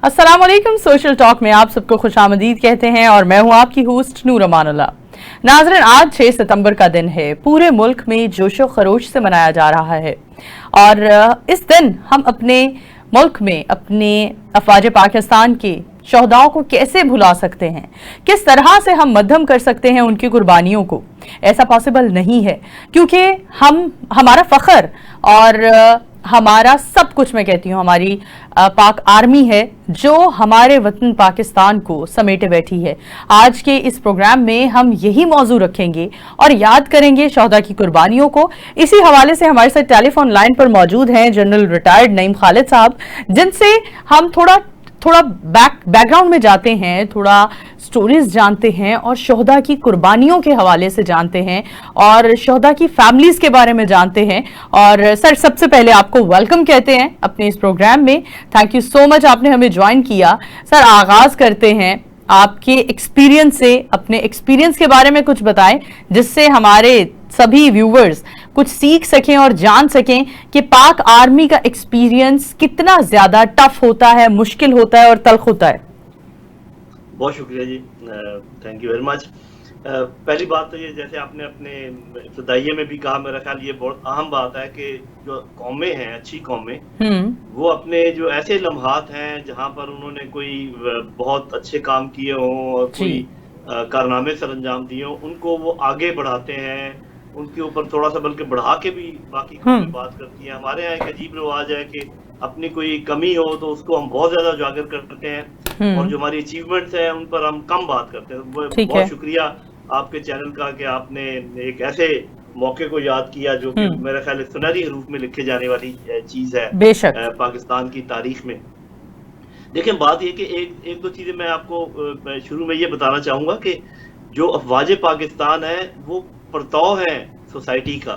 अस्सलाम वालेकुम। Social talk में आप सबको खुशामदीद कहते हैं और मैं हूं आपकी होस्ट नूर अमानुल्लाह। नाज़रीन, आज 6 सितंबर का दिन है। पूरे मुल्क में जोशो खरोश से मनाया जा रहा है और इस दिन हम अपने मुल्क में अपने अफवाज पाकिस्तान के शहदाओं को कैसे भुला सकते हैं, किस तरह से हम मध्यम कर सकते हैं उनकी कुर्बानियों को। ऐसा पॉसिबल नहीं है क्योंकि हमारा फख्र और हमारा सब कुछ, मैं कहती हूँ, हमारी पाक आर्मी है जो हमारे वतन पाकिस्तान को समेटे बैठी है। आज के इस प्रोग्राम में हम यही मौजू रखेंगे और याद करेंगे शहदा की कुर्बानियों को। इसी हवाले से हमारे साथ टेलीफोन लाइन पर मौजूद हैं जनरल रिटायर्ड नईम खालिद साहब, जिनसे हम थोड़ा बैकग्राउंड में जाते हैं, थोड़ा स्टोरीज जानते हैं और शहदा की कुर्बानियों के हवाले से जानते हैं और शहदा की फैमिलीज के बारे में जानते हैं। और सर, सबसे पहले आपको वेलकम कहते हैं अपने इस प्रोग्राम में। थैंक यू सो मच, आपने हमें ज्वाइन किया। सर, आगाज करते हैं आपके एक्सपीरियंस से। अपने एक्सपीरियंस के बारे में कुछ बताएं जिससे हमारे सभी व्यूवर्स कुछ सीख सकें और जान सकें कि पाक आर्मी का एक्सपीरियंस कितना ज्यादा टफ होता है, मुश्किल होता है और तल्ख होता है। बहुत शुक्रिया जी, थैंक यू वेरी मच। पहली बात तो ये, जैसे आपने अपने इब्तिदाइये में भी कहा, मेरा ख्याल ये बहुत अहम बात है कि जो कौमें हैं, अच्छी कौमें, वो अपने जो ऐसे लम्हात हैं जहां पर उन्होंने कोई बहुत अच्छे काम किए हों और कोई कारनामे सर अंजाम दिए हों, उनको वो आगे बढ़ाते हैं, उनके ऊपर थोड़ा सा बल्कि बढ़ा के भी बाकी कौमें बात करती हैं। हमारे यहाँ एक अजीब रिवाज है कि अपनी कोई कमी हो तो उसको हम बहुत ज्यादा उजागर करते हैं और जो हमारी अचीवमेंट्स हैं उन पर हम कम बात करते हैं। बहुत शुक्रिया आपके चैनल का कि आपने एक ऐसे मौके को याद किया जो कि मेरे ख्याल सुनहरी हरूफ में लिखे जाने वाली चीज है पाकिस्तान की तारीख में। देखिए, बात ये कि एक दो चीजें मैं आपको शुरू में ये बताना चाहूंगा कि जो अफवाज पाकिस्तान है वो परतौ है सोसाइटी का।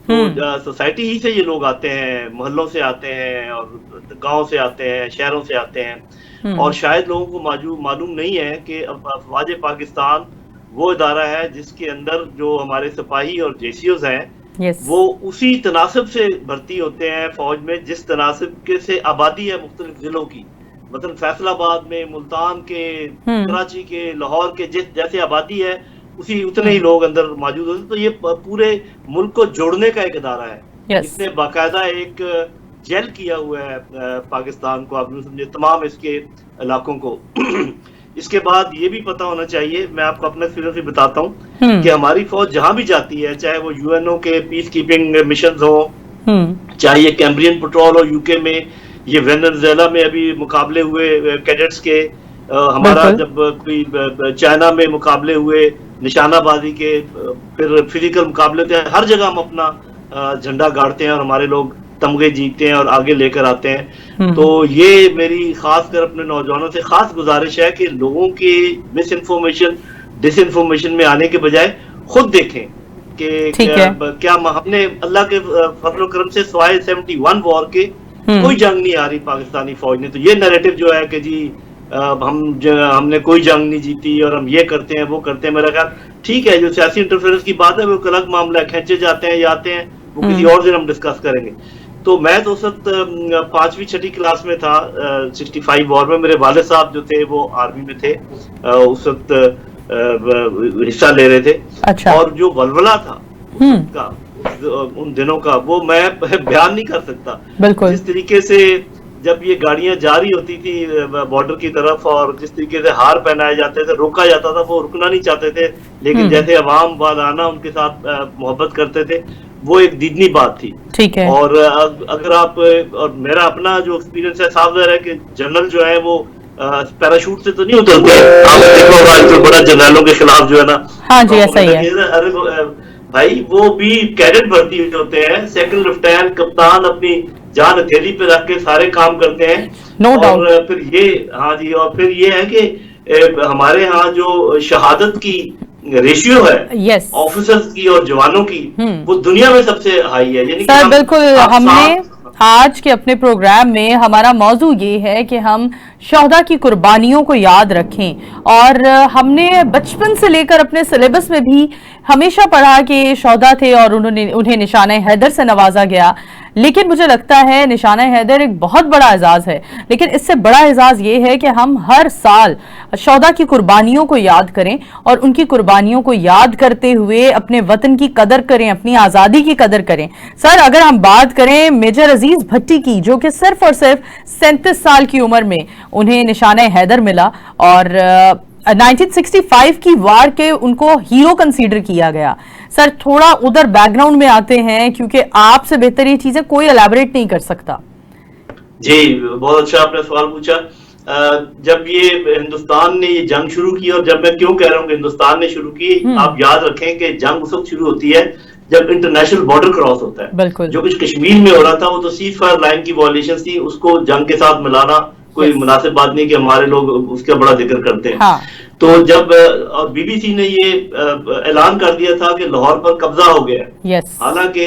तो सोसाइटी ही से ये लोग आते हैं, मोहल्लों से आते हैं और गांव से आते हैं, शहरों से आते हैं। और शायद लोगों को मालूम नहीं है कि अफवाज पाकिस्तान वो इदारा है जिसके अंदर जो हमारे सिपाही और जेसीओज हैं वो उसी तनासिब से भर्ती होते हैं फौज में जिस तनासिब के से आबादी है मुख्तलिफ जिलों की। मतलब फैसलाबाद में, मुल्तान के, कराची के, लाहौर के जैसे आबादी है उतने ही लोग अंदर मौजूद होते। तो ये पूरे मुल्क को जोड़ने का एक इदारा है। इसने बाकायदा एक जेल किया हुआ है पाकिस्तान को, आप समझे, तमाम इसके इलाकों को। इसके बाद ये भी पता होना चाहिए, मैं आपको अपने एक्सपीरियंस भी बताता हूँ कि हमारी फौज जहां भी जाती है, चाहे वो यूएनओ के पीस कीपिंग मिशन हो, चाहे ये कैम्ब्रियन पेट्रोल हो यूके में, ये वेनेजुएला में अभी मुकाबले हुए कैडेट्स के, हमारा जब कोई चाइना में मुकाबले हुए निशानाबाजी के, फिर फिजिकल मुकाबले होते हैं, हर जगह हम अपना झंडा गाड़ते हैं और हमारे लोग तमगे जीतते हैं और आगे लेकर आते हैं। तो ये मेरी खासकर अपने नौजवानों से खास गुजारिश है कि लोगों की मिस इन्फॉर्मेशन, डिसइंफॉर्मेशन में आने के बजाय खुद देखें कि क्या हमने अल्लाह के फजल करम से सिवाय 71 वॉर के कोई जंग नहीं आ रही पाकिस्तानी फौज ने। तो ये नैरेटिव जो है कि जी हमने कोई जंग नहीं जीती और हम ये करते हैं वो करते हैं, मेरा ख्याल ठीक है। जो सियासी इंटरफेरेंस की बात है वो एक अलग मामला है, खींचे जाते हैं या आते हैं, वो किसी और दिन हम डिस्कस करेंगे। तो मैं तो उस वक्त 5वीं 6वीं क्लास में था, 65 वॉर में। मेरे वाले साहब जो थे वो आर्मी में थे, उस वक्त हिस्सा ले रहे थे। अच्छा। और जो वलवला था का उन दिनों का वो मैं बयान नहीं कर सकता। जिस तरीके से जब ये गाड़ियां जा रही होती थी बॉर्डर की तरफ और जिस तरीके से हार पहनाए जाते थे, रोका जाता था, वो रुकना नहीं चाहते थे, लेकिन जैसे अवाम वालाना उनके साथ मोहब्बत करते थे, वो एक दीदनी बात थी। ठीक है। और अगर आप, और मेरा अपना जो एक्सपीरियंस है, साफ ज़ाहिर है कि जनरल जो है वो पैराशूट से तो नहीं उतरते। आप देखो आजकल बड़ा जनरलों के खिलाफ जो है ना, हाँ जी, ऐसा ही है। अरे भाई, वो भी कैडेट भर्ती होते हैं, सेकंड लेफ्टिनेंट, कप्तान अपनी जान हथेली पे रख के सारे काम करते हैं। और फिर ये, हाँ जी, और फिर ये है कि हमारे यहाँ जो शहादत की रेशियो है ऑफिसर्स की और जवानों की, वो दुनिया में सबसे हाई है। यानी सर, बिल्कुल, हमने आज के अपने प्रोग्राम में हमारा मौजू ये है कि हम शहदा की कुर्बानियों को याद रखें और हमने बचपन से लेकर अपने सिलेबस में भी हमेशा पढ़ा कि शहदा थे और उन्हें निशाने हैदर से नवाजा गया। लेकिन मुझे लगता है निशाना हैदर एक बहुत बड़ा एजाज है, लेकिन इससे बड़ा एजाज ये है कि हम हर साल शौदा की कुर्बानियों को याद करें और उनकी कुर्बानियों को याद करते हुए अपने वतन की कदर करें, अपनी आजादी की कदर करें। सर, अगर हम बात करें मेजर अजीज भट्टी की, जो कि सिर्फ और सिर्फ 37 साल की उम्र में उन्हें निशाना हैदर मिला और 1965 की वार के उनको हीरो कंसीडर किया गया। सर, थोड़ा उधर बैकग्राउंड में आते हैं, क्योंकि आपसे बेहतर ये चीजें कोई एलैबोरेट नहीं कर सकता। जी, बहुत अच्छा आपने सवाल पूछा। जब ये हिंदुस्तान ने ये जंग शुरू की, और जब मैं क्यों कह रहा हूँ कि हिंदुस्तान ने शुरू की, आप याद रखें कि जंग उस वक्त शुरू होती है जब इंटरनेशनल बॉर्डर क्रॉस होता है। बिल्कुल। जो कुछ कश्मीर में हो रहा था वो तो सीज फायर लाइन की वॉयलेशन थी, उसको जंग के साथ मिलाना कोई मुनासिब बात नहीं कि हमारे लोग उसका बड़ा जिक्र करते हैं। हाँ। तो जब बीबीसी ने ये ऐलान कर दिया था कि लाहौर पर कब्जा हो गया, हालांकि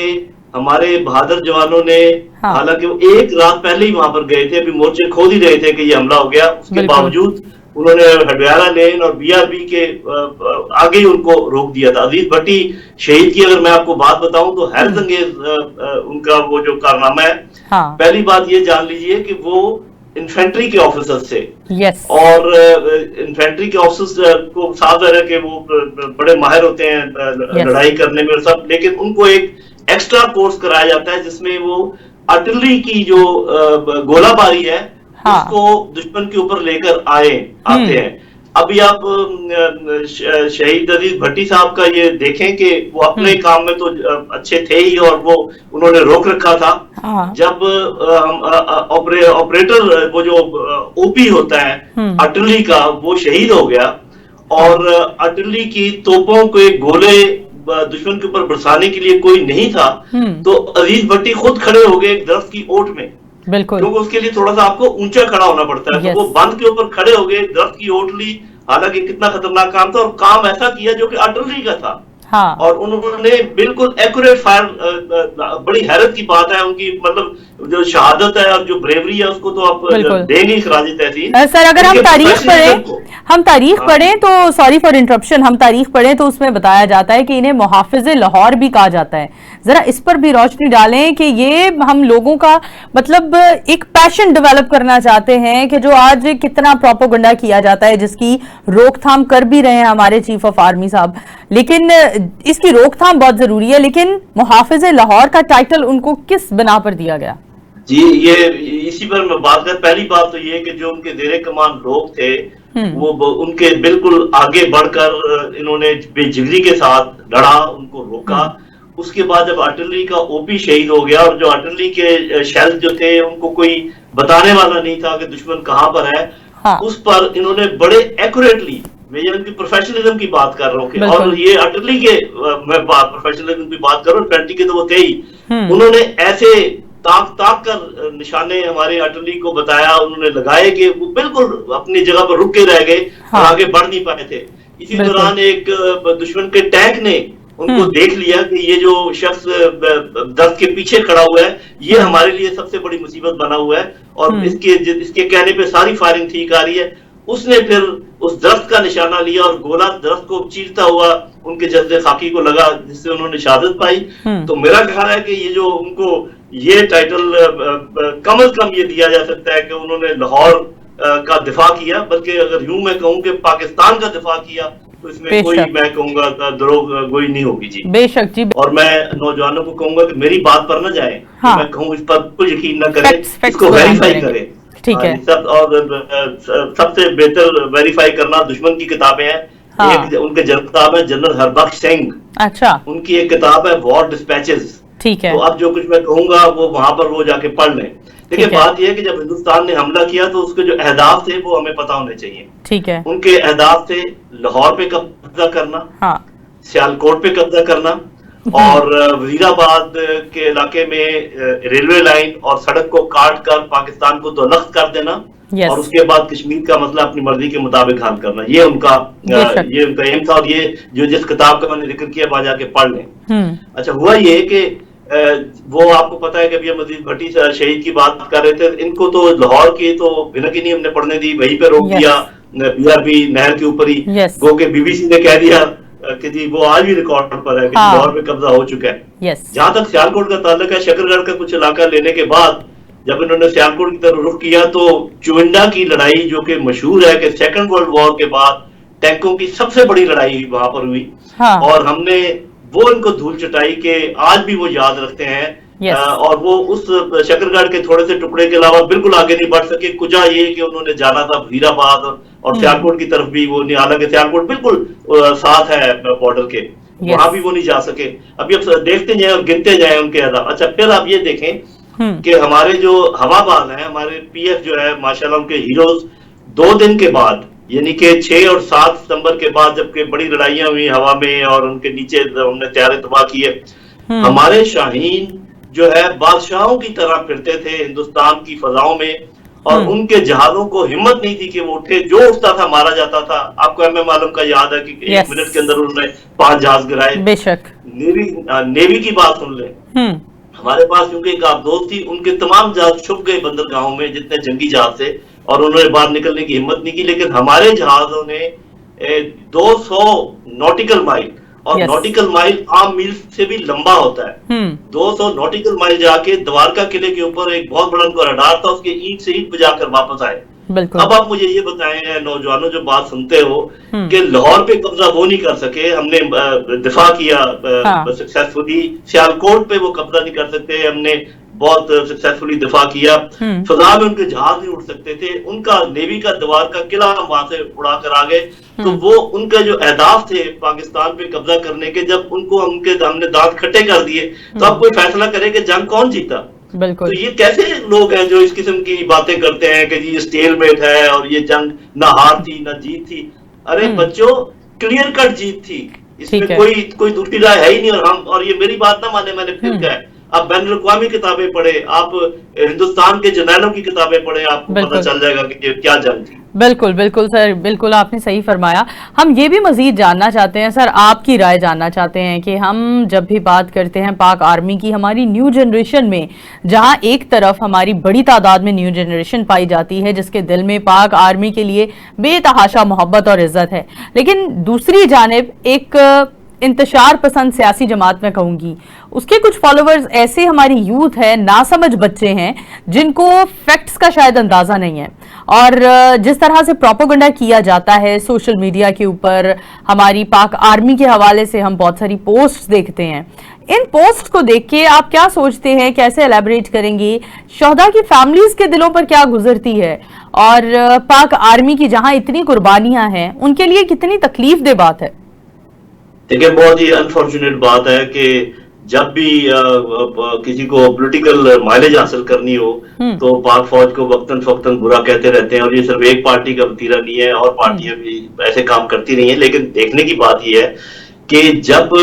हमारे बहादुर जवानों ने, हालांकि वो एक रात पहले ही वहां पर गए थे, अभी मोर्चे खोद ही रहे थे कि ये हमला हो गया, उसके बावजूद उन्होंने हडयारा लेन और बीआरबी के आगे ही उनको रोक दिया था। अजीज भट्टी शहीद की अगर मैं आपको बात बताऊं तो हैरत अंगेज उनका वो जो कारनामा है। पहली बात ये जान लीजिए कि वो इन्फेंट्री के ऑफिसर से, और इन्फेंट्री के ऑफिसर को साफ है कि वो बड़े माहिर होते हैं लड़ाई करने में और सब, लेकिन उनको एक एक्स्ट्रा कोर्स कराया जाता है जिसमें वो आर्टिलरी की जो गोलाबारी है उसको दुश्मन के ऊपर लेकर आते हैं। अभी आप शहीद अजीज भट्टी साहब का ये देखें कि वो अपने काम में तो अच्छे थे ही, और वो उन्होंने रोक रखा था। जब ऑपरेटर वो जो ओपी होता है आर्टिलरी का, वो शहीद हो गया और आर्टिलरी की तोपों के गोले दुश्मन के ऊपर बरसाने के लिए कोई नहीं था, तो अजीज भट्टी खुद खड़े हो गए एक दरख्त की ओट में। बिल्कुल, क्योंकि उसके लिए थोड़ा सा आपको ऊंचा खड़ा होना पड़ता है। तो वो बंद के ऊपर खड़े हो गए, दरख्त की ओट ली, हालांकि कितना खतरनाक काम था, और काम ऐसा किया जो कि आर्टिलरी का था। और उन्होंने बिल्कुल एक्यूरेट फायर, बड़ी हैरत की बात है उनकी, मतलब जो शहादत है और जो ब्रेवरी है उसको तो आप देंगे खराज तहसीन। सर, अगर हम तारीख पढ़ें तो, सॉरी फॉर इंटरप्शन, हम तारीख पढ़ें तो उसमें बताया जाता है कि इन्हें मुहाफिज़े लाहौर भी कहा जाता है। जरा इस पर भी रोशनी डालें कि ये हम लोगों का मतलब एक पैशन डेवलप करना चाहते हैं कि जो आज कितना प्रोपेगेंडा किया जाता है, जिसकी रोकथाम कर भी रहे हैं हमारे चीफ ऑफ आर्मी साहब, लेकिन इसकी रोकथाम बहुत जरूरी है। लेकिन मुहाफिज़े लाहौर का टाइटल उनको किस बिना पर दिया गया? जी, ये इसी पर मैं बात कर, पहली बात तो ये कि जो उनके जेरे कमान लोग थे वो उनके बिल्कुल आगे बढ़कर इन्होंने बेजिगरी के साथ लड़ा, उनको रोका। उसके बाद जब आर्टिलरी का ओपी शहीद हो गया, और जो आर्टिलरी के शेल्स जो थे उनको कोई बताने वाला नहीं था कि दुश्मन कहाँ पर है, उस पर इन्होंने बड़े एक्यूरेटली, मैं ये उनकी प्रोफेशनलिज्म की बात कर रहा हूँ, और ये आर्टिलरी के मैं प्रोफेशनलिज्म की बात कर रहा हूँ, 20 के तो वो थे ही, उन्होंने ऐसे ताक कर निशाने हमारे आर्टिलरी को बताया, उन्होंने लगाए कि वो बिल्कुल अपनी जगह पर रुक के रह गए और आगे बढ़ नहीं पाए थे। इसी दौरान एक दुश्मन के टैंक ने उनको देख लिया कि ये जो शख्स दर्द के पीछे खड़ा हुआ है, ये हमारे लिए सबसे बड़ी मुसीबत बना हुआ है, और इसके कहने पे सारी फायरिंग ठीक आ रही है। उसने फिर उस दरख्त का निशाना लिया और गोला दरख्त को चीरता हुआ उनके जज्बे खाकी को लगा, जिससे उन्होंने शहादत पाई। तो मेरा ख्याल है कि ये जो उनको ये टाइटल कम से कम ये दिया जा सकता है कि उन्होंने लाहौर का दिफा किया, बल्कि अगर यूं मैं कहूं कि पाकिस्तान का दिफा किया, तो इसमें कोई, मैं कहूंगा, दरोगोई नहीं होगी जी। बेशक जी। और मैं नौजवानों को कहूंगा कि मेरी बात पर न जाए, मैं कहूँ इस पर कुछ यकीन न करें, इसको वेरीफाई करें। ठीक है। और सबसे बेहतर वेरीफाई करना दुश्मन की किताबें हैं। एक उनके किताब है जनरल हरबख्श सिंह, अच्छा, उनकी एक किताब है वॉर डिस्पैचेस। ठीक है। तो अब जो कुछ मैं कहूंगा वो वहां पर वो जाके पढ़ लें। देखिए, बात यह है कि जब हिंदुस्तान ने हमला किया तो उसके जो अहदाफ थे वो हमें पता होने चाहिए। ठीक है। उनके अहदाफ थे लाहौर पे कब्जा करना, सियालकोट पे कब्जा करना, और वजीराबाद के इलाके में रेलवे लाइन और सड़क को काट कर पाकिस्तान को दोलख्त कर देना, और उसके बाद कश्मीर का मसला अपनी मर्जी के मुताबिक हल करना। ये उनका एम था, और ये जो जिस किताब का मैंने जिक्र किया वहां जाके पढ़ लें। अच्छा, हुआ ये कि वो आपको पता है कि अभी हम अजीज भट्टी शहीद की बात कर रहे थे, इनको तो लाहौर की तो भिनक ही नहीं हमने पढ़ने दी, वहीं पे रोक दिया बीआरबी नहर के ऊपर ही। गो के बीबीसी ने कह दिया कि जी वो आज भी रिकॉर्ड पर है कि हाँ। लाहौर पे कब्जा हो चुका है। यस। जहां तक सियालकोट का ताल्लुक है, शकरगढ़ का कुछ इलाका लेने के बाद जब इन्होंने सियालकोट की तरफ रुख किया तो चुविंडा की लड़ाई जो कि मशहूर है कि सेकंड वर्ल्ड वॉर के बाद टैंकों की सबसे बड़ी लड़ाई वहां पर हुई। हाँ। और हमने वो इनको धूल चटाई के आज भी वो याद रखते हैं। Yes. और वो उस शकरगढ़ के थोड़े से टुकड़े के अलावा बिल्कुल आगे नहीं बढ़ सके। कुजा ये कि उन्होंने जाना था वजीराबाद और सियालकोट की तरफ भी वो नहीं, हालांकि सियालकोट बिल्कुल साथ है बॉर्डर के। Yes. वहां भी वो नहीं जा सके। अभी अब देखते जाए और गिनते जाए उनके अदा। अच्छा, फिर आप ये देखें कि हमारे जो हवाबाज हैं, हमारे पीएफ जो है माशाल्लाह उनके हीरोज 2 दिन के बाद यानी कि 6 और 7 सितंबर के बाद जबकि बड़ी लड़ाइयां हुई हवा में और उनके नीचे हमने तैयारे तबाह किए, हमारे शाहीन जो है बादशाहों की तरह फिरते थे हिंदुस्तान की फजाओं में और उनके जहाजों को हिम्मत नहीं थी कि वो उठे, जो उठता था मारा जाता था। आपको एमएम आलम का याद है कि 1 मिनट के अंदर उन्होंने 5 जहाज गिराए। बेशक। नेवी की बात सुन ले, हमारे पास क्योंकि एक दोस्त थी, उनके तमाम जहाज छुप गए बंदरगाहों में जितने जंगी जहाज थे और उन्होंने बाहर निकलने की हिम्मत नहीं की। लेकिन हमारे जहाजों ने 200 नॉटिकल माइल और नॉटिकल माइल आम मील से भी लंबा होता है। 200 नॉटिकल माइल जाके द्वारका किले के ऊपर एक बहुत बड़ा उनका रडार था, उसके ईंट से ईंट बजाकर वापस आए। अब आप मुझे ये बताएं नौजवानों जो बात सुनते हो कि लाहौर पे कब्जा वो नहीं कर सके, हमने दिफा किया सक्सेसफुली। सियालकोट पे वो कब्जा नहीं कर सकते, हमने बहुत सक्सेसफुली दिफा किया। फजा में उनके जहाज नहीं उड़ सकते थे, उनका नेवी का द्वार का किला हम वहां से उड़ा कर आ गए। तो वो उनका जो अहदाफ थे पाकिस्तान पे कब्जा करने के, जब उनको हमने दांत खट्टे कर दिए तो अब कोई फैसला करे कि जंग कौन जीता। बिल्कुल। तो ये कैसे लोग हैं जो इस किस्म की बातें करते हैं कि जी स्टेलमेट है और ये जंग ना हार थी ना जीत थी। अरे बच्चों, क्लियर कट जीत थी, इसमें कोई दूसरी राय है ही नहीं। और ये मेरी बात ना माने, मैंने फिर कहा है, आप बैनुल अक़वामी किताबें पढ़े, आप हिंदुस्तान के जर्नलों की किताबें पढ़े, आपको पता चल जाएगा कि ये क्या जंग थी। बिल्कुल बिल्कुल सर, बिल्कुल आपने सही फरमाया। हम ये भी मजीद जानना चाहते हैं सर, आपकी राय जानना चाहते हैं कि हम जब भी बात करते हैं पाक आर्मी की, हमारी न्यू जनरेशन में, जहां एक तरफ हमारी बड़ी तादाद में न्यू जनरेशन पाई जाती है जिसके दिल में पाक आर्मी के लिए बेतहाशा मोहब्बत और इज्जत है, लेकिन दूसरी जानिब एक इंतशार पसंद सियासी जमात में कहूंगी, उसके कुछ फॉलोअर्स ऐसे हमारी यूथ है, नासमझ बच्चे हैं जिनको फैक्ट्स का शायद अंदाजा नहीं है। और जिस तरह से प्रोपेगेंडा किया जाता है सोशल मीडिया के ऊपर, हमारी पाक आर्मी के हवाले से हम बहुत सारी पोस्ट्स देखते हैं। इन पोस्ट को देख के आप क्या सोचते हैं, कैसे एलैबोरेट करेंगे, शोहदा की फैमिलीज के दिलों पर क्या गुजरती है और पाक आर्मी की जहां इतनी कुर्बानियां हैं उनके लिए कितनी तकलीफ दे बात है? देखिए, बहुत ही अनफॉर्चुनेट बात है कि जब भी किसी को पॉलिटिकल माइलेज हासिल करनी हो तो पाक फौज को वक्तन फक्तन बुरा कहते रहते हैं। और ये सिर्फ एक पार्टी का वतीरा नहीं है, और पार्टियां भी ऐसे काम करती रही हैं। लेकिन देखने की बात यह है कि जब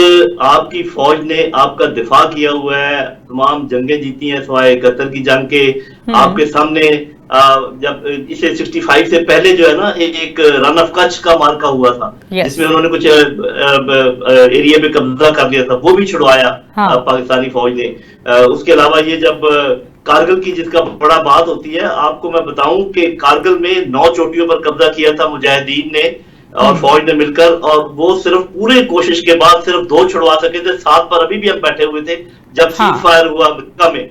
आपकी फौज ने आपका दिफा किया हुआ है, तमाम जंगें जीती हैं सिवाय 71 की जंग के, आपके सामने जब इसे 65 से पहले जो है ना एक रन ऑफ कच्छ का मार्का हुआ था, जिसमें उन्होंने कुछ एरिया पे कब्जा कर लिया था, वो भी छुड़वाया पाकिस्तानी फौज ने। उसके अलावा ये जब कारगिल की जिसका बड़ा बात होती है, आपको मैं बताऊं कि कारगिल में 9 चोटियों पर कब्जा किया था मुजाहिदीन ने और फौज ने मिलकर, और वो सिर्फ पूरे कोशिश के बाद सिर्फ 2 छुड़वा सके थे। 7 पर अभी भी हम बैठे हुए थे जब सीज फायर हुआ अमेरिका में।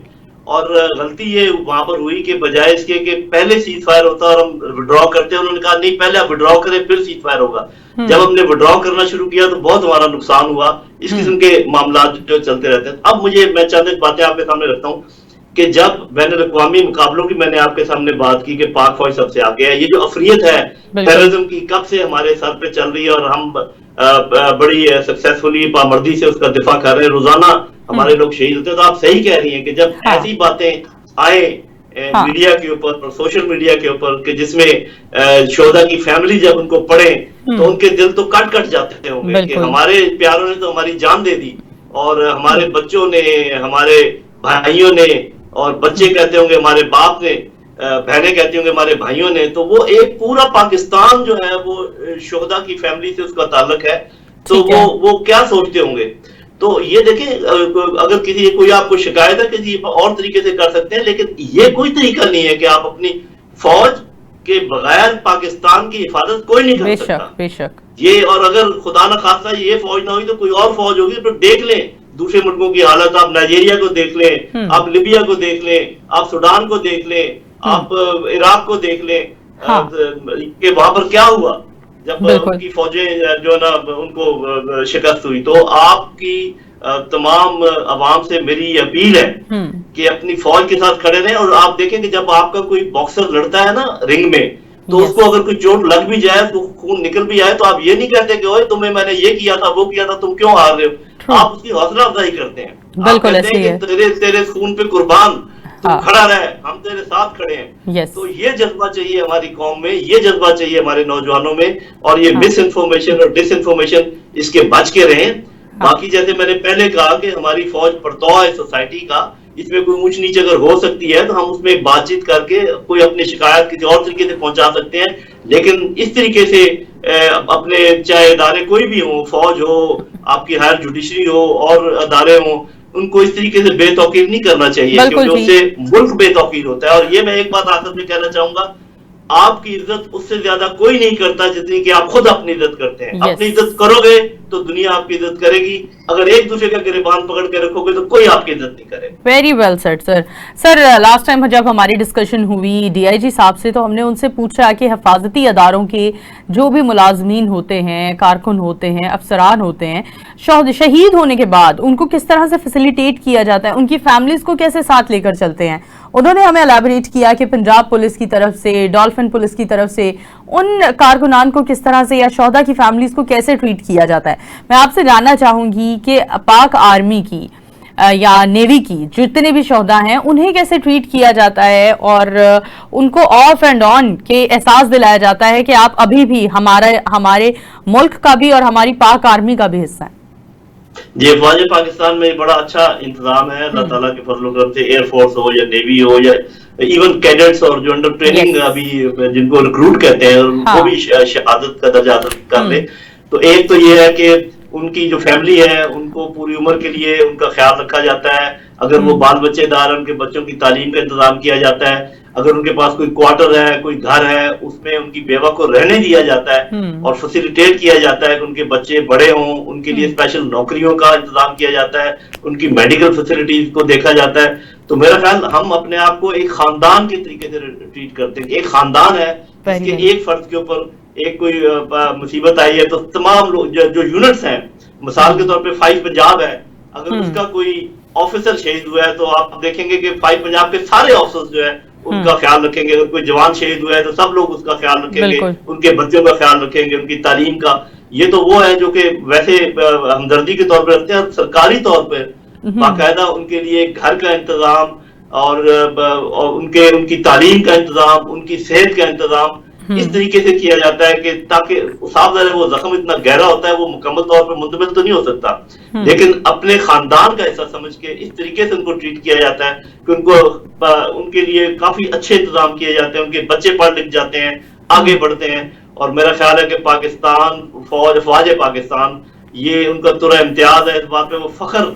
और गलती ये वहां पर हुई कि बजाय इसके कि पहले सीज फायर होता और हम विड्रॉ करते, उन्होंने कहा नहीं, पहले आप विड्रॉ करें फिर सीज फायर होगा। जब हमने विड्रॉ करना शुरू किया तो बहुत हमारा नुकसान हुआ। इस किस्म के मामला जो चलते रहते हैं। अब मैं चंद बातें आपके सामने रखता हूँ कि जब बैनुल अक़वामी मुकाबलों की मैंने आपके सामने बात की कि पाक फौज सबसे आगे है, ये जो अफरियत है टेररिज्म की कब से हमारे सर पे चल रही है और हम बड़ी सक्सेसफुली पामर्दी से उसका दिफा कर रहे हैं, रोजाना हमारे लोग शहीद होते हैं। तो आप सही कह रही हैं कि जब ऐसी बातें आए मीडिया के ऊपर और सोशल मीडिया के ऊपर कि जिसमें शोहदा की फैमिली जब उनको पढ़े तो उनके दिल तो कट कट जाते होंगे कि हमारे प्यारों ने तो हमारी जान दे दी, और हमारे बच्चों ने, हमारे भाइयों ने, और बच्चे कहते होंगे हमारे बाप ने, बहनें कहती होंगे हमारे भाइयों ने। तो वो एक पूरा पाकिस्तान जो है वो शोहदा की फैमिली से उसका ताल्लुक है। तो वो क्या सोचते होंगे। तो ये देखें, अगर कोई आपको शिकायत है कि जी और तरीके से कर सकते हैं, लेकिन ये कोई तरीका नहीं है कि आप अपनी फौज के बगैर पाकिस्तान की हिफाजत कोई नहीं कर सकता। बेशक ये, और अगर खुदा न खास्ता ये फौज ना हुई तो कोई और फौज होगी। तो देख लें दूसरे मुल्कों की हालत, आप नाइजीरिया को देख लें, आप लिबिया को देख लें, आप सूडान को देख लें, आप इराक को देख लें। हाँ। कि वहां पर क्या हुआ जब उनकी फौजें जो ना उनको शिकस्त हुई। तो आपकी तमाम अवाम से मेरी अपील है कि अपनी फौज के साथ खड़े रहें। और आप देखें कि जब आपका कोई बॉक्सर लड़ता है ना रिंग में, तो उसको अगर कोई चोट लग भी जाए, तो खून निकल भी आए, तो आप ये नहीं कहते कि ओए तुम्हें मैंने ये किया था, वो किया था, तुम क्यों हार रहे हो। आप उसकी हौसला अफजाई करते हैं। बिल्कुल ऐसे ही है। तेरे खून पे कुर्बान, तुम खड़ा रहे, हम तेरे साथ खड़े हैं। तो ये जज्बा चाहिए हमारी कौम में, ये जज्बा चाहिए हमारे नौजवानों में। और ये मिस इन्फॉर्मेशन और डिस इन्फॉर्मेशन, इसके बच के रहें। बाकी जैसे मैंने पहले कहा कि हमारी फौज परतौ है सोसाइटी का, इसमें कोई ऊंच नीच अगर हो सकती है तो हम उसमें बातचीत करके कोई अपनी शिकायत किसी और तरीके से पहुंचा सकते हैं। लेकिन इस तरीके से अपने चाहे अदारे कोई भी हो, फौज हो, आपकी हायर जुडिशरी हो और अदारे हो, उनको इस तरीके से बेतौकीर नहीं करना चाहिए, क्योंकि उससे मुल्क बेतौकीर होता है। और ये मैं एक बात आखिर में कहना चाहूंगा, आपकी इज्जत उससे ज्यादा कोई नहीं करता जितनी कि आप खुद अपनी इज्जत करते हैं। अपनी इज्जत करोगे तो दुनिया आपकी इज्जत करेगी। अगर एक दूसरे का गिरबान पकड़ के रखोगे तो कोई आपकी इज्जत नहीं करेगा। Very well said sir. Sir last time जब हमारी डिस्कशन हुई डीआईजी साहब से, तो हमने उनसे पूछा कि हिफाजती अदारों के जो भी मुलाजमीन होते हैं, कारकुन होते हैं, अफसरान होते हैं, शहीद होने के बाद उनको किस तरह से फैसिलिटेट किया जाता है, उनकी फैमिलीज को कैसे साथ लेकर चलते हैं। उन्होंने हमें एलैबोरेट किया कि पंजाब पुलिस की तरफ से, डॉल्फिन पुलिस की तरफ से उन कारकुनान को किस तरह से या शोहदा की फैमिलीज को कैसे ट्रीट किया जाता है। मैं आपसे जानना चाहूंगी कि पाक आर्मी की या नेवी की जितने भी शोहदा हैं उन्हें कैसे ट्रीट किया जाता है और उनको ऑफ एंड ऑन के एहसास दिलाया जाता है कि आप अभी भी हमारे मुल्क का भी और हमारी पाक आर्मी का भी हिस्सा है। जी, फौज पाकिस्तान में बड़ा अच्छा इंतजाम है, अल्लाह ताला के फजल करम से। एयरफोर्स हो या नेवी हो या इवन कैडेट्स और जो अंडर ट्रेनिंग अभी जिनको रिक्रूट कहते हैं, उनको भी शहादत का दर्जा हासिल कर ले। तो एक तो ये है कि उनकी जो फैमिली है उनको पूरी उम्र के लिए उनका ख्याल रखा जाता है। अगर वो बाल बच्चेदार हैं, उनके बच्चों की तालीम का इंतजाम किया जाता है। अगर उनके पास कोई क्वार्टर है, कोई घर है, उसमें उनकी बेवा को रहने दिया जाता है और फैसिलिटेट किया जाता है कि उनके बच्चे बड़े हों, उनके लिए स्पेशल नौकरियों का इंतजाम किया जाता है, उनकी मेडिकल फैसिलिटीज को देखा जाता है। तो मेरा ख्याल हम अपने आप को एक खानदान के तरीके से ट्रीट करते हैं। एक खानदान है, इसके एक फर्द के ऊपर एक कोई मुसीबत आई है तो तमाम लोग जो यूनिट्स हैं, मिसाल के तौर पे 5 पंजाब है, अगर उसका कोई ऑफिसर शहीद हुआ है तो आप देखेंगे कि 5 पंजाब के सारे ऑफिसर्स जो है उनका ख्याल रखेंगे। अगर कोई जवान शहीद हुआ है तो सब लोग उसका ख्याल रखेंगे, उनके बच्चों का ख्याल रखेंगे, उनकी तालीम का। ये तो वो है जो कि वैसे हमदर्दी के तौर पर रखते हैं। सरकारी तौर पर बाकायदा उनके लिए घर का इंतजाम और उनकी तालीम का इंतजाम, उनकी सेहत का इंतजाम इस तरीके से किया जाता है कि ताकि साफ ज़ाहिर है वो जख्म इतना गहरा होता है, वो मुकम्मल तौर पर मुंतमिल तो नहीं हो सकता, लेकिन अपने खानदान का हिस्सा समझ के इस तरीके से उनको ट्रीट किया जाता है कि उनके लिए काफी अच्छे इंतजाम किए जाते हैं। उनके बच्चे पढ़ लिख जाते हैं, आगे बढ़ते हैं। और मेरा ख्याल है कि पाकिस्तान फौज पाकिस्तान, ये उनका तुरा इम्तियाज है। इस बात पे वो फख्र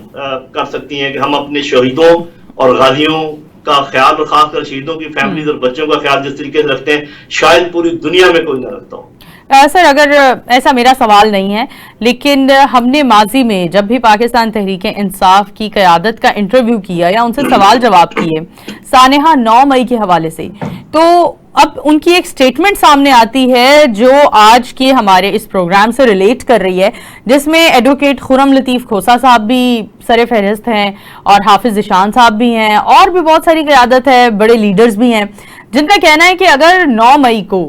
कर सकती हैं कि हम अपने शहीदों और गाजियों का ख्याल और खासकर शहीदों की फैमिलीज और बच्चों का ख्याल जिस तरीके से रखते हैं, शायद पूरी दुनिया में कोई ना रखता हो। सर, अगर ऐसा मेरा सवाल नहीं है, लेकिन हमने माजी में जब भी पाकिस्तान तहरीक इंसाफ की क़यादत का इंटरव्यू किया या उनसे सवाल जवाब किए सानेहा 9 मई के हवाले से, तो अब उनकी एक स्टेटमेंट सामने आती है जो आज के हमारे इस प्रोग्राम से रिलेट कर रही है, जिसमें एडवोकेट खुर्रम लतीफ़ खोसा साहब भी सर फहरिस्त हैं और हाफिज ज़ीशान साहब भी हैं और भी बहुत सारी क़यादत है, बड़े लीडर्स भी हैं, जिनका कहना है कि अगर 9 मई को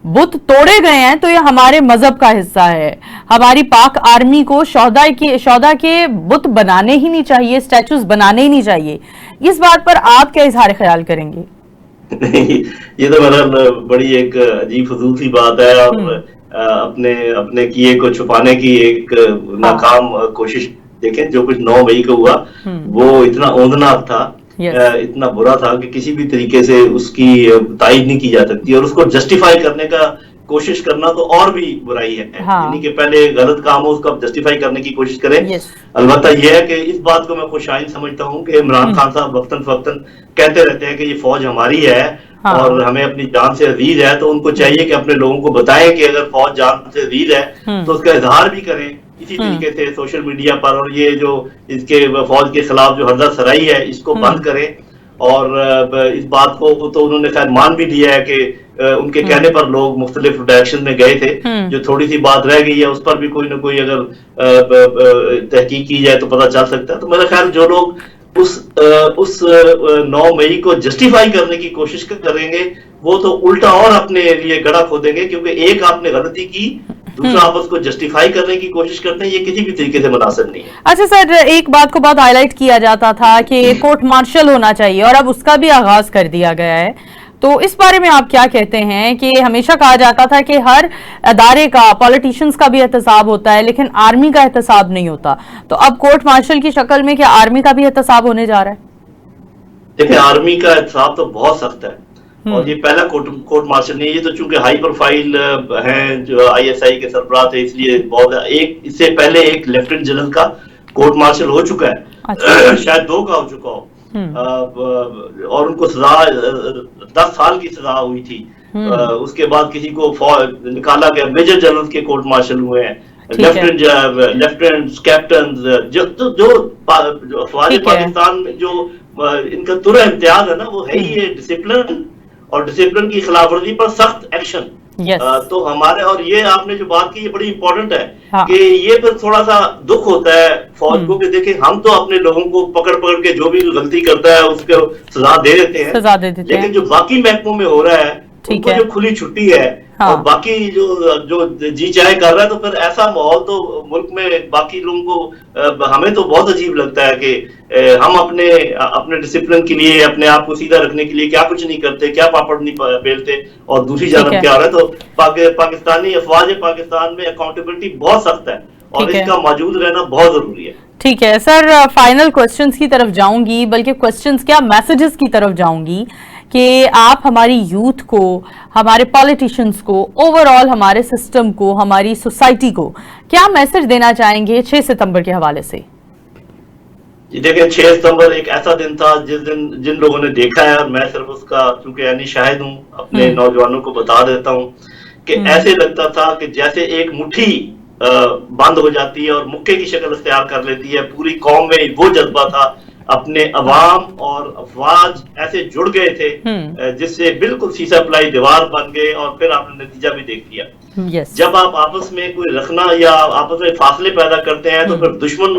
बुत तोड़े गए हैं तो ये हमारे मजहब का हिस्सा है। हमारी पाक आर्मी को शौदा के बुत बनाने ही नहीं चाहिए, स्टैचूज बनाने ही नहीं चाहिए। इस बात पर आप क्या इजहार ख्याल करेंगे? नहीं, ये तो मेरा बड़ी एक अजीब फजूल सी बात है और अपने किए को छुपाने की एक नाकाम कोशिश। देखें, जो कुछ 9 मई को हुआ वो इतना औंधनाक था, इतना बुरा था कि किसी भी तरीके से उसकी तायीद नहीं की जा सकती और उसको जस्टिफाई करने का कोशिश करना तो और भी बुराई है। हाँ। यानी कि पहले गलत काम हो उसको जस्टिफाई करने की कोशिश करें। यस। अलबत्ता यह है कि इस बात को मैं खुशाइन समझता हूं कि इमरान खान साहब वक्तन फक्तन कहते रहते हैं कि ये फौज हमारी है हाँ। और हमें अपनी जान से अजीज है, तो उनको चाहिए कि अपने लोगों को बताएं कि अगर फौज जान से अजीज है तो उसका इजहार भी करें इसी तरीके से सोशल मीडिया पर। और ये जो इसके फौज के खिलाफ जो हरदा सराई है इसको बंद करें। और इस बात को तो उन्होंने शायद मान भी लिया है कि उनके कहने पर लोग मुख्तलिफ डायरेक्शन में गए थे। जो थोड़ी सी बात रह गई है उस पर भी कोई ना कोई अगर तहकीक की जाए तो पता चल सकता है। तो मेरा ख्याल जो लोग उस 9 मई को जस्टिफाई करने की कोशिश करेंगे वो तो उल्टा और अपने लिए गड़ा खोदेंगे, क्योंकि एक आपने गलती की, दूसरा आप उसको जस्टिफाई करने की कोशिश करते हैं, ये किसी भी तरीके से मुनासिब नहीं है। अच्छा सर, एक बात को बहुत हाईलाइट किया जाता था कि कोर्ट मार्शल होना चाहिए और अब उसका भी आगाज कर दिया गया है, तो इस बारे में आप क्या कहते हैं? कि हमेशा कहा जाता था कि हर अदारे का, पॉलिटिशियंस का भी एहतसाब होता है लेकिन आर्मी का एहतसाब नहीं होता, तो अब कोर्ट मार्शल की शक्ल में क्या आर्मी का भी एहतसाब होने जा रहा है? देखिए, आर्मी का एहतसाब तो बहुत सख्त है और ये पहला कोर्ट मार्शल नहीं है। ये तो चूंकि हाई प्रोफाइल हैं जो ISI के सरबराह थे, इसलिए बहुत एक इससे पहले एक लेफ्टिनेंट जनरल का कोर्ट मार्शल हो चुका है। अच्छा। शायद 2 का हो चुका हो। और उनको सजा 10 साल की सजा हुई थी। उसके बाद किसी को निकाला गया, मेजर जनरल के कोर्ट मार्शल हुए हैं, लेफ्टिनेंट कैप्टन, जो फौज पाकिस्तान में जो इनका तुरा इम्तियाज है ना, वो है ही ये डिसिप्लिन और डिसिप्लिन की खिलाफवर्जी पर सख्त एक्शन। तो हमारे, और ये आपने जो बात की ये बड़ी इंपॉर्टेंट है। हाँ। कि ये फिर थोड़ा सा दुख होता है फौज को कि देखें हम तो अपने लोगों को पकड़ पकड़ के जो भी गलती करता है उसको सजा दे देते हैं, लेकिन जो बाकी महकमों में हो रहा है उनको जो खुली छुट्टी है। हाँ। और बाकी जो जी चाहे कर रहा है, तो फिर ऐसा माहौल तो मुल्क में बाकी लोगों को, हमें तो बहुत अजीब लगता है कि हम अपने डिसिप्लिन के लिए, अपने आप को सीधा रखने के लिए क्या कुछ नहीं करते, क्या पापड़ नहीं बेलते, और दूसरी जानब क्या हो रहा है। तो पाकिस्तानी अफवाज पाकिस्तान में अकाउंटेबिलिटी बहुत सख्त है और इसका मौजूद रहना बहुत जरूरी है। ठीक है सर, फाइनल क्वेश्चंस की तरफ जाऊंगी, बल्कि क्वेश्चंस क्या, मैसेजेस की तरफ जाऊंगी कि आप हमारी यूथ को, हमारे पॉलिटिशियंस को, ओवरऑल हमारे सिस्टम को, हमारी सोसाइटी को क्या मैसेज देना चाहेंगे 6 सितंबर के हवाले से? देखिए, 6 सितंबर एक ऐसा दिन था जिस दिन जिन लोगों ने देखा है, और मैं सिर्फ उसका चूंकि यानी शाहिद हूँ, अपने नौजवानों को बता देता हूँ कि ऐसे लगता था कि जैसे एक मुट्ठी बंद हो जाती है और मुक्के की शक्ल इख्तियार कर लेती है। पूरी कौम में वो जज्बा था, अपने अवाम और अफवाज ऐसे जुड़ गए थे जिससे बिल्कुल सीसा पलाई दीवार बन गए। और फिर आपने नतीजा भी देख लिया। जब आप आपस में कोई रखना या आपस में फासले पैदा करते हैं तो फिर दुश्मन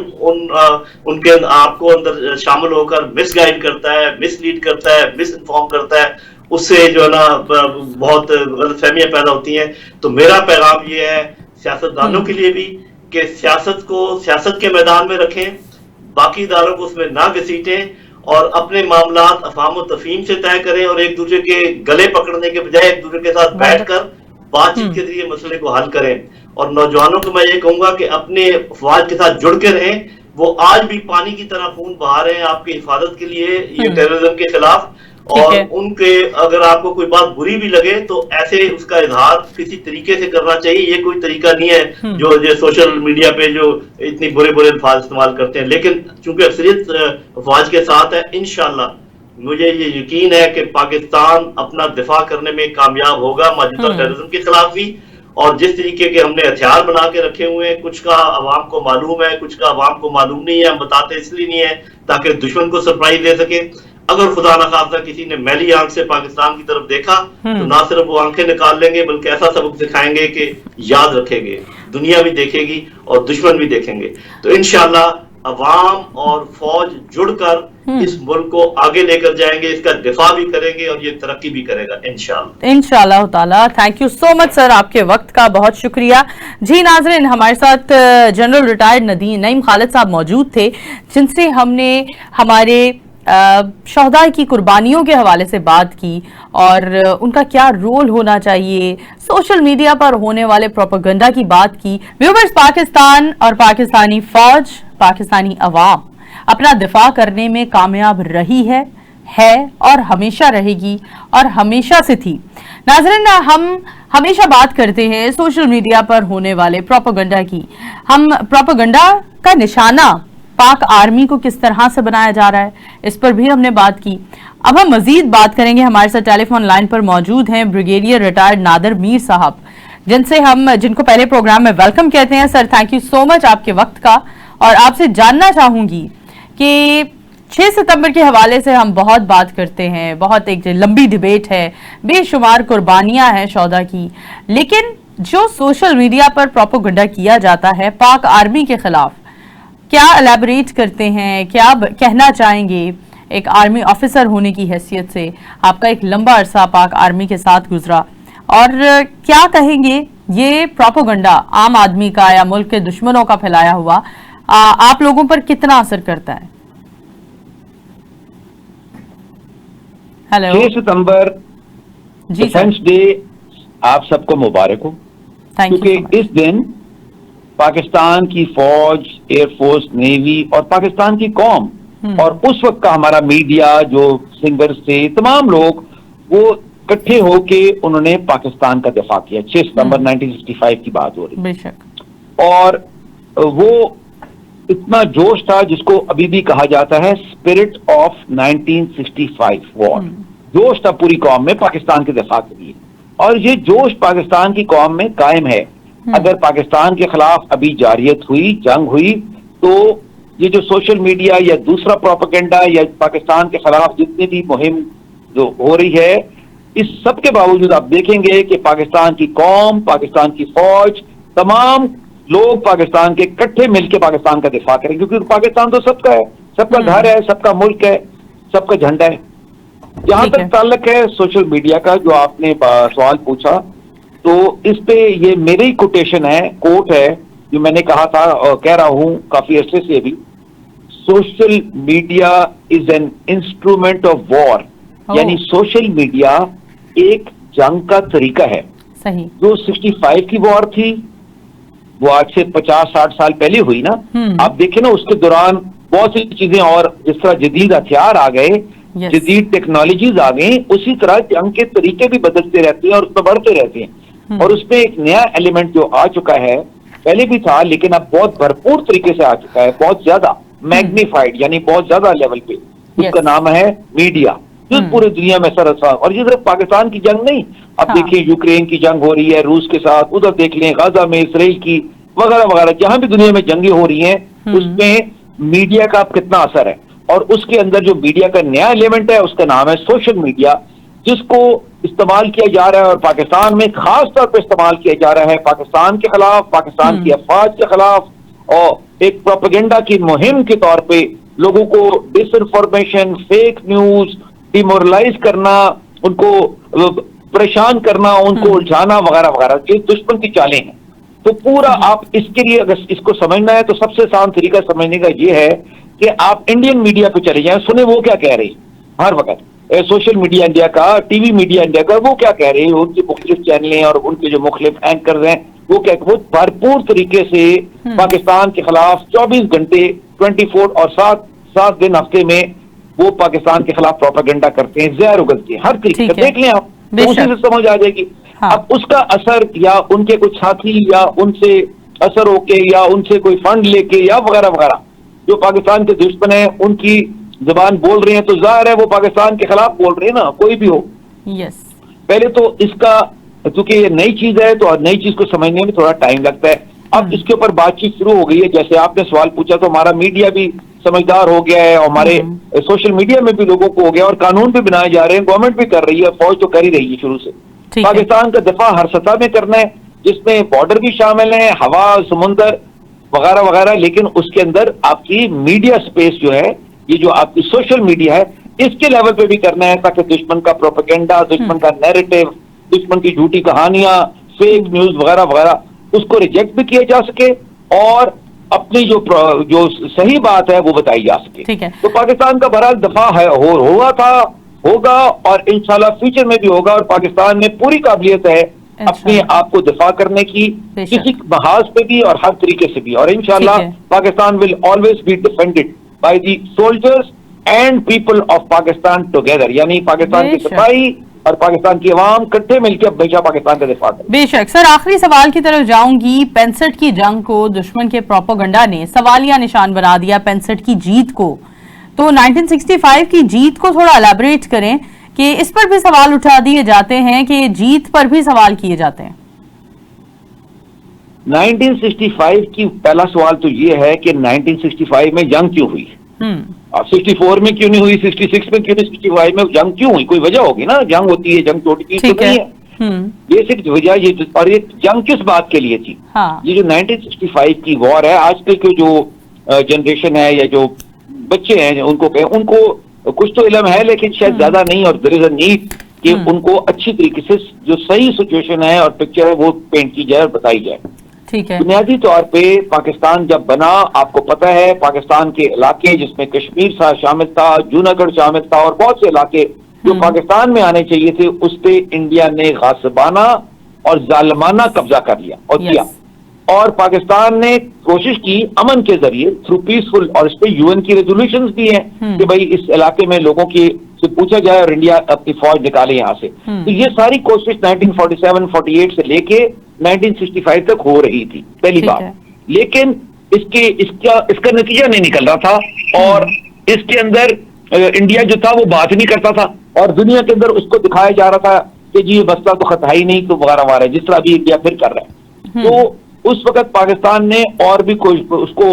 उनके आपको अंदर शामिल होकर मिसगाइड करता है, मिसलीड करता है, मिस इन्फॉर्म करता है। उससे जो है ना बहुत गलतफहमियां पैदा होती हैं। तो मेरा पैगाम ये है सियासतदानों के लिए भी कि सियासत को सियासत के मैदान में रखें, बाकी इदारों को उसमें ना घसीटें और अपने मामलात अफाम और तफहीम से तय करें और एक दूसरे के गले पकड़ने के बजाय एक दूसरे के साथ बैठकर बातचीत के जरिए मसले को हल करें। और नौजवानों को मैं ये कहूंगा कि अपने अफवाज के साथ जुड़ के रहें। वो आज भी पानी की तरह खून बहा रहे हैं आपकी हिफाजत के लिए, ये टेररिज्म के खिलाफ। और उनके अगर आपको कोई बात बुरी भी लगे तो ऐसे उसका इजहार किसी तरीके से करना चाहिए। ये कोई तरीका नहीं है जो सोशल मीडिया पे जो इतनी बुरे बुरे अल्फाज इस्तेमाल करते हैं। लेकिन चूंकि अक्सरियत अफवाज के साथ है, इंशाल्लाह मुझे ये यकीन है कि पाकिस्तान अपना दिफा करने में कामयाब होगा मौजूदा टेररिज्म के खिलाफ भी। और जिस तरीके के हमने हथियार बना के रखे हुए हैं, कुछ का अवाम को मालूम है, कुछ का अवाम को मालूम नहीं है। हम बताते इसलिए नहीं है ताकि दुश्मन को सरप्राइज दे सके। अगर खुदा ना खास्ता किसी ने मैली आंख से पाकिस्तान की तरफ देखा तो ना सिर्फ वो आंखें निकाल लेंगे बल्कि ऐसा सबक सिखाएंगे कि याद रखेंगे, दुनिया भी देखेगी और दुश्मन भी देखेंगे। तो इंशाल्लाह अवाम और फौज जुड़कर इस मुल्क को आगे लेकर जाएंगे, इसका दिफा भी करेंगे और ये तरक्की भी करेगा इंशाल्लाह ताला। Thank you so much sir, आपके वक्त का बहुत शुक्रिया। जी नाज़रीन, हमारे साथ जनरल रिटायर्ड नईम खालिद साहब मौजूद थे, जिनसे हमने हमारे शहदा की कुर्बानियों के हवाले से बात की और उनका क्या रोल होना चाहिए, सोशल मीडिया पर होने वाले प्रोपेगेंडा की बात की। व्यूअर्स, पाकिस्तान और पाकिस्तानी फौज, पाकिस्तानी अवाम अपना दिफा करने में कामयाब रही है, है और हमेशा रहेगी और हमेशा से थी। नाज़रीन, हम हमेशा बात करते हैं सोशल मीडिया पर होने वाले प्रोपेगेंडा की। हम प्रोपेगेंडा का निशाना पाक आर्मी को किस तरह से बनाया जा रहा है, इस पर भी हमने बात की। अब हम मजीद बात करेंगे। हमारे साथ टेलीफोन लाइन पर मौजूद हैं ब्रिगेडियर रिटायर्ड नादिर मीर साहब, जिनको पहले प्रोग्राम में वेलकम कहते हैं। Sir, thank you so much आपके वक्त का। और आपसे जानना चाहूंगी कि 6 सितंबर के हवाले से हम बहुत बात करते हैं, बहुत एक लंबी डिबेट है, बेशुमार कुर्बानियां हैं शौदा की, लेकिन जो सोशल मीडिया पर प्रोपेगेंडा किया जाता है पाक आर्मी के खिलाफ, क्या एलैबोरेट करते हैं, क्या कहना चाहेंगे? एक आर्मी ऑफिसर होने की हैसियत से आपका एक लंबा अरसा पाक आर्मी के साथ गुजरा, और क्या कहेंगे ये प्रोपेगेंडा आम आदमी का या मुल्क के दुश्मनों का फैलाया हुआ आप लोगों पर कितना असर करता है? हेलो। 6 सितंबर डिफेंस डे आप सबको मुबारक हो, क्योंकि इस दिन पाकिस्तान की फौज, एयरफोर्स, नेवी और पाकिस्तान की कौम और उस वक्त का हमारा मीडिया, जो सिंगर्स थे, तमाम लोग वो इकट्ठे होके उन्होंने पाकिस्तान का दिफा किया। 6 सितंबर 1965 की बात हो रही बेशक। और वो इतना जोश था जिसको अभी भी कहा जाता है स्पिरिट ऑफ 1965 वॉर। जोश था पूरी कौम में पाकिस्तान के दिफा के लिए, और ये जोश पाकिस्तान की कौम में कायम है। अगर पाकिस्तान के खिलाफ अभी जारियत हुई, जंग हुई, तो ये जो सोशल मीडिया या दूसरा प्रोपेगेंडा या पाकिस्तान के खिलाफ जितनी भी मुहिम जो हो रही है, इस सब के बावजूद आप देखेंगे कि पाकिस्तान की कौम, पाकिस्तान की फौज, तमाम लोग पाकिस्तान के इकट्ठे मिलकर पाकिस्तान का दिफा करें, क्योंकि पाकिस्तान तो सबका है, सबका घर है, सबका मुल्क है, सबका झंडा है। जहां तक ताल्लुक है सोशल मीडिया का, जो आपने सवाल पूछा, तो इस पे ये मेरी कोटेशन है, कोट है, जो मैंने कहा था और कह रहा हूं काफी अरसे से भी, social media is an instrument of war. यानी सोशल मीडिया एक जंग का तरीका है। सही। जो 65 की वॉर थी वो आज से 50-60 साल पहले हुई ना। आप देखें ना, उसके दौरान बहुत सी चीजें, और जिस तरह जदीद हथियार आ गए, जदीद टेक्नोलॉजीज आ गई, उसी तरह जंग के तरीके भी बदलते रहते हैं और उसमें बढ़ते रहते हैं। और उसमें एक नया एलिमेंट जो आ चुका है, पहले भी था लेकिन अब बहुत भरपूर तरीके से आ चुका है, बहुत ज्यादा मैग्नीफाइड, यानी बहुत ज्यादा लेवल पे। उसका नाम है मीडिया, जो पूरी दुनिया में असर रखा। और ये सिर्फ पाकिस्तान की जंग नहीं, अब देखिए यूक्रेन की जंग हो रही है रूस के साथ, उधर देख लें गाजा में इसराइल की, वगैरह वगैरह, जहां भी दुनिया में जंगें हो रही हैं, उसमें मीडिया का कितना असर है। और उसके अंदर जो मीडिया का नया एलिमेंट है उसका नाम है सोशल मीडिया, जिसको इस्तेमाल किया जा रहा है और पाकिस्तान में खास तौर पर इस्तेमाल किया जा रहा है पाकिस्तान के खिलाफ, पाकिस्तान की अफवाज के खिलाफ, और एक प्रोपेगेंडा की मुहिम के तौर पे लोगों को डिसइंफॉर्मेशन, फेक न्यूज, डिमोरलाइज करना, उनको परेशान करना, उनको उलझाना वगैरह वगैरह, ये दुश्मन की चालें हैं। तो पूरा आप इसके लिए अगर इसको समझना है तो सबसे आसान तरीका समझने का ये है कि आप इंडियन मीडिया पे चले जाएं, सुने वो क्या कह रही है हर वक्त। सोशल मीडिया इंडिया का, टीवी मीडिया इंडिया का, वो क्या कह रहे हैं, उनके मुख्तलिफ चैनलें और उनके जो मुख्तलिफ एंकर हैं वो क्या, वो भरपूर तरीके से पाकिस्तान के खिलाफ 24 घंटे 24 और 7 दिन हफ्ते में वो पाकिस्तान के खिलाफ प्रोपेगेंडा करते हैं, जहर उगलते हैं हर तरीके का। देख लें आप, तो उसी से समझ आ जाएगी। अब उसका असर या उनके कुछ साथी या उनसे असर होके या उनसे कोई फंड लेके या वगैरह वगैरह जो पाकिस्तान के दुश्मन है उनकी जुबान बोल रहे हैं, तो जाहिर है वो पाकिस्तान के खिलाफ बोल रहे हैं ना, कोई भी हो। यस। पहले तो इसका, क्योंकि ये नई चीज है तो नई चीज को समझने में थोड़ा टाइम लगता है। अब इसके ऊपर बातचीत शुरू हो गई है, जैसे आपने सवाल पूछा तो हमारा मीडिया भी समझदार हो गया है, हमारे सोशल मीडिया में भी लोगों को हो गया, और कानून भी बनाए जा रहे हैं, गवर्नमेंट भी कर रही है, फौज तो कर ही रही है शुरू से। पाकिस्तान का दफा हर सतह में करना है, जिसमें बॉर्डर भी शामिल है, हवा, समुंदर वगैरह वगैरह, लेकिन उसके अंदर आपकी मीडिया स्पेस जो है, ये जो आपकी सोशल मीडिया है, इसके लेवल पे भी करना है, ताकि दुश्मन का प्रोपेगेंडा, दुश्मन का नैरेटिव, दुश्मन की झूठी कहानियां, फेक न्यूज वगैरह वगैरह, उसको रिजेक्ट भी किया जा सके और अपनी जो सही बात है वो बताई जा सके। तो पाकिस्तान का बहरहाल दफा है, हुआ था, होगा और इंशाल्लाह फ्यूचर में भी होगा, और पाकिस्तान में पूरी काबिलियत है अपने आप को दिफा करने की, किसी महाज पे भी और हर तरीके से भी, और इंशाल्लाह Pakistan will always be defended by the soldiers and people of Pakistan together, यानी पाकिस्तान की सिपाही और पाकिस्तान की आवाम इकट्ठे मिलकर हमेशा पाकिस्तान का दिफा करें। बेशक सर, आखिरी सवाल की तरफ जाऊंगी। 65 की जंग को दुश्मन के प्रोपेगेंडा ने सवालिया निशान बना दिया, 65 की जीत को। तो 1965 की जीत को थोड़ा एलैबोरेट करें कि इस पर भी सवाल उठा दिए जाते हैं कि जीत पर भी सवाल किए जाते हैं। 1965 की पहला सवाल तो ये है कि 1965 में जंग क्यों हुई? अब 64 में क्यों नहीं हुई, 66 में क्यों नहीं, 65 में जंग क्यों हुई? कोई वजह होगी ना, जंग होती है, जंग छोटी चीज तो नहीं है। ये सिर्फ वजह ये, और ये जंग किस बात के लिए थी? हाँ। ये जो 1965 की वॉर है, आजकल की जो जनरेशन है या जो बच्चे हैं उनको कुछ तो इल्म है लेकिन शायद ज्यादा नहीं, और देयर इज अ नीड कि उनको अच्छी तरीके से जो सही सिचुएशन है और पिक्चर है वो पेंट की जाए और बताई जाए। ठीक है। बुनियादी तौर पे पाकिस्तान जब बना, आपको पता है, पाकिस्तान के इलाके जिसमें कश्मीर शामिल था, जूनागढ़ शामिल था और बहुत से इलाके जो पाकिस्तान में आने चाहिए थे, उस पे इंडिया ने गासिबाना और जालिमाना कब्जा कर लिया और किया। और पाकिस्तान ने कोशिश की अमन के जरिए थ्रू पीसफुल, और इस पे यूएन की रेजोल्यूशंस भी हैं कि भाई इस इलाके में लोगों की से पूछा जाए और इंडिया अपनी फौज निकाले यहाँ से। तो ये सारी कोशिश 1947-48 से लेके 1965 तक हो रही थी, पहली बात। लेकिन इसका नतीजा नहीं निकल रहा था, और इसके अंदर इंडिया जो था वो बात नहीं करता था, और दुनिया के अंदर उसको दिखाया जा रहा था कि जी ये मसला तो खत्म ही नहीं, तो वगैरह वगैरह, जिस तरह अभी इंडिया फिर कर रहा है। तो उस वक्त पाकिस्तान ने और भी उसको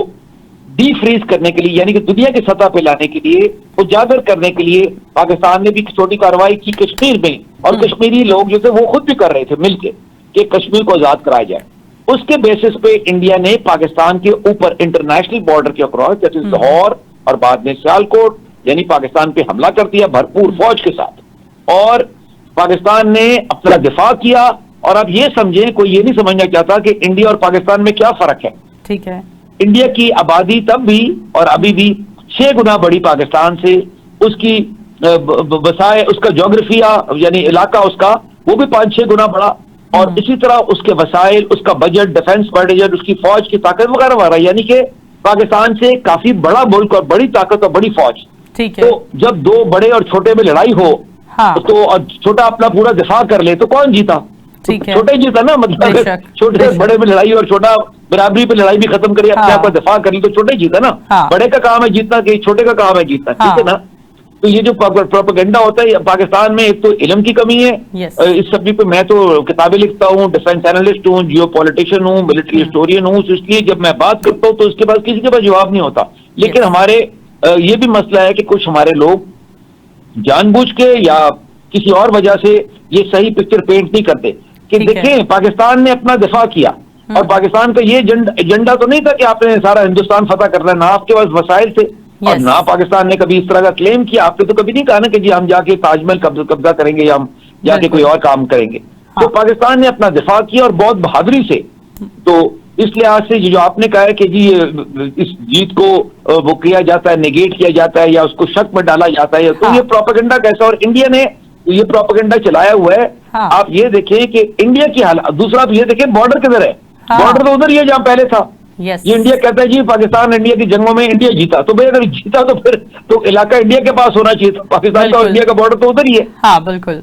डीफ्रीज करने के लिए, यानी कि दुनिया की सतह पे लाने के लिए, उजागर करने के लिए, पाकिस्तान ने भी छोटी कार्रवाई की कश्मीर में, और कश्मीरी लोग जो थे वो खुद भी कर रहे थे मिलके कि कश्मीर को आजाद कराया जाए। उसके बेसिस पे इंडिया ने पाकिस्तान के ऊपर इंटरनेशनल बॉर्डर के अक्रॉस, जैसे लाहौर और बाद में सियालकोट, यानी पाकिस्तान पे हमला कर दिया भरपूर फौज के साथ, और पाकिस्तान ने अपना दिफा किया। और अब ये समझें, कोई ये नहीं समझना चाहता कि इंडिया और पाकिस्तान में क्या फर्क है। ठीक है। इंडिया की आबादी तब भी और अभी भी 6 गुना बड़ी पाकिस्तान से, उसकी वसाए, उसका ज्योग्राफिया यानी इलाका उसका वो भी 5-6 गुना बड़ा, और इसी तरह उसके वसाइल, उसका बजट, डिफेंस बजट, उसकी फौज की ताकत वगैरह वगैरह, यानी कि पाकिस्तान से काफी बड़ा मुल्क और बड़ी ताकत और बड़ी फौज। ठीक है। तो जब दो बड़े और छोटे में लड़ाई हो, तो और छोटा अपना पूरा दिफा कर ले तो कौन जीता? ठीक है। छोटे जीता ना, मतलब छोटे से बड़े में लड़ाई और छोटा बराबरी पे लड़ाई भी खत्म करिए, अपने आप का दिफा करी तो छोटे जीता ना। बड़े का काम है जीतना, कि छोटे का काम है जीतना। ठीक है ना। तो ये जो प्रोपेगेंडा होता है पाकिस्तान में, एक तो इल्म की कमी है। इस सब्जेक्ट पे मैं तो किताबें लिखता हूँ, डिफेंस एनालिस्ट हूँ, जियो पॉलिटिशियन हूँ, मिलिट्री हिस्टोरियन हूँ, तो इसलिए जब मैं बात करता हूँ तो इसके पास किसी के पास जवाब नहीं होता। लेकिन हमारे ये भी मसला है कि कुछ हमारे लोग जानबूझ के या किसी और वजह से ये सही पिक्चर पेंट नहीं करते कि देखें पाकिस्तान ने अपना दिफा किया, और पाकिस्तान का ये एजेंडा तो नहीं था कि आपने सारा हिंदुस्तान फतह करना है, ना आपके पास वसाइल थे, और ना पाकिस्तान ने कभी इस तरह का क्लेम किया। आपने तो कभी नहीं कहा ना कि जी हम जाके ताजमहल कब्जा करेंगे या हम जाके कोई और काम करेंगे। तो पाकिस्तान ने अपना दिफा किया और बहुत बहादुरी से। तो इस लिहाज से जो आपने कहा है कि जी इस जीत को वो किया जाता है, नेगेट किया जाता है या उसको शक में डाला जाता है, तो ये प्रोपेगेंडा कैसा, और इंडिया ने ये प्रोपेगेंडा चलाया हुआ है। आप ये देखें कि इंडिया की हालत, दूसरा आप ये देखें बॉर्डर किधर है। बॉर्डर तो उधर ही है जहां पहले था। ये इंडिया कहता है जी पाकिस्तान इंडिया की जंगों में इंडिया जीता, तो भाई अगर जीता तो फिर तो इलाका इंडिया के पास होना चाहिए था, पाकिस्तान का और इंडिया का बॉर्डर तो उधर ही है। हाँ बिल्कुल,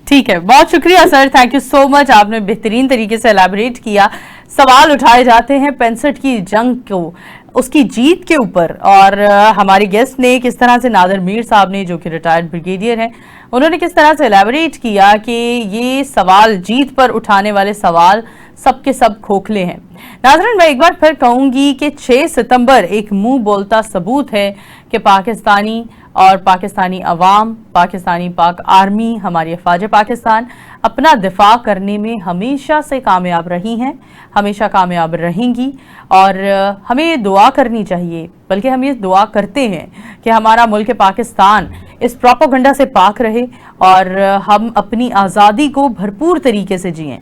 ठीक है, बहुत शुक्रिया sir, thank you so much, आपने बेहतरीन तरीके से एलैबोरेट किया। सवाल उठाए जाते हैं 65 की जंग को, उसकी जीत के ऊपर, और हमारे गेस्ट ने किस तरह से, नादिर मीर साहब ने जो कि रिटायर्ड ब्रिगेडियर हैं, उन्होंने किस तरह से एलैबोरेट किया कि ये सवाल, जीत पर उठाने वाले सवाल सबके सब खोखले हैं। नाज़रीन, मैं एक बार फिर कहूंगी कि 6 सितंबर एक मुंह बोलता सबूत है कि पाकिस्तानी और पाकिस्तानी अवाम, पाकिस्तानी पाक आर्मी, हमारी अफवाज पाकिस्तान अपना दिफा करने में हमेशा से कामयाब रही हैं, हमेशा कामयाब रहेंगी। और हमें ये दुआ करनी चाहिए, बल्कि हम ये दुआ करते हैं कि हमारा मुल्क पाकिस्तान इस प्रोपेगेंडा से पाक रहे और हम अपनी आज़ादी को भरपूर तरीके से जिएं।